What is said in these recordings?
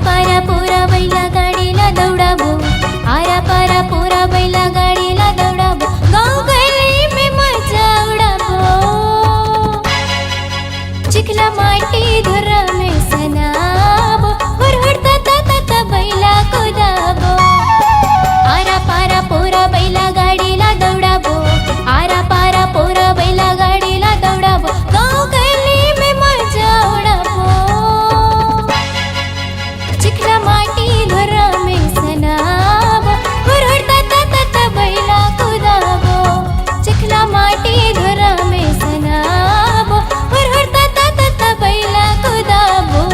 पारा पोरा बैला गाडीला दौडावो, आरा पारा पोरा बैला गाडीला दौडावो, गाव गली में मजा उडावो, चिखला माटी धुरा में सनावो, हुरहुरता ता ता ता बैला कुदावो, आरा पारा पोरा बैला गाडीला दौडावो, आरा पारा पोरा बैला गाडीला दौडावो, गाव गली में मजा उडावो, चिखला माटी धुरा में सनावो, हुरहुरता ता ता ता बैला कुदावो, चिखला माटी धुरा में सनावो, हुरहुरता ता ता ता बैला कुदावो।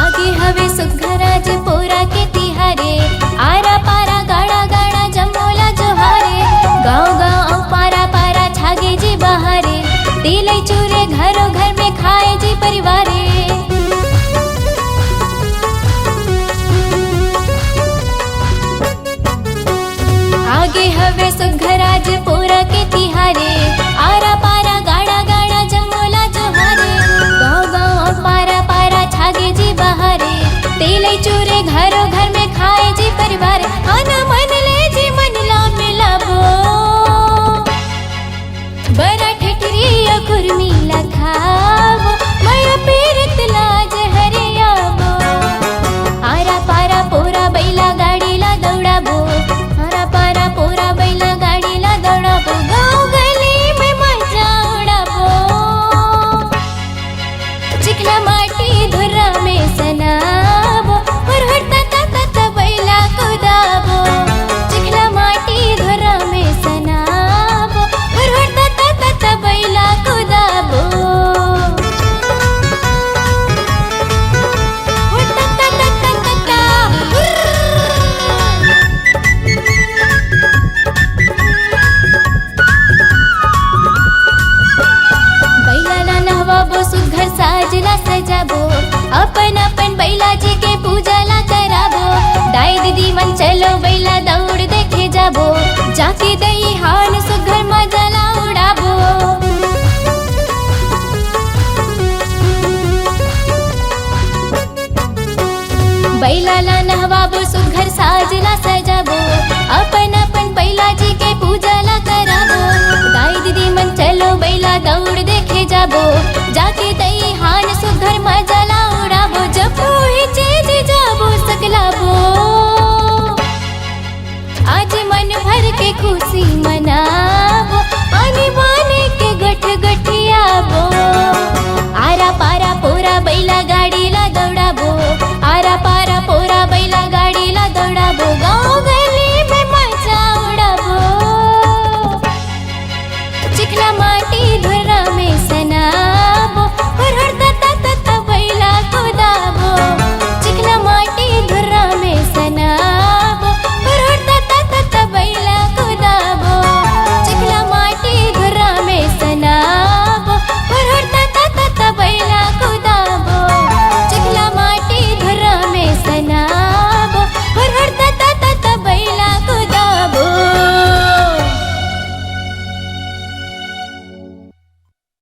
आगे हवे सुघराज पोरा के तिहारे, आरा पारा गाड़ा गाड़ा जमोला जोहारे, गाँव गाँव पारा पारा छागे जी बहारे, तेलै चूरे घरों घर में खाए जी परिवारे, आगे हवे सुघराज पोरा के तिहारे, आरा पारा गाड़ा गाड़ा जमोला जोहारे, गाँव गाँव पारा पारा छागे जी बहारे, तेलै चूरे घरों घर में खाए जी परिवार, आना मन ले जी मन ला मिलावो, बरा ठठरिया कुर्मी ला खावो, माया पीरत लाज हरियावो, आरा पारा पोरा बैला गाडीला दौडावो, आरा पारा पोरा बैला गाडीला दौडावो, गाव गली में मजा उडावो, चिखला माटी धुरा में सनावो, हुरहुरता ता ता ता बैला कुदावो, चिखला माटी धुरा में सनावो, हुरहुरता ता ता ता बैला कुदावो, हुरहुरता ता ता ता ता ता, बैलाला नहवावो, सुघर साजला सजावो, अपन अपन बैला जी के पूजाला करावो, दाई दीदी मन चलो बैला दौड़ देखे जाबो, जाके दई हान सुघर मजाला उड़ावो, बैलाला नहवावो, सुघर साजला सजावो, अपन अपन बैला जी के पूजाला करावो, दाई दीदी मन चलो बैला दौड़ देखे जाबो, जाके दई हान सुघर मजाला उड़ावो, जब ही चेज जाबो सकलावो, आज मन भर के खुशी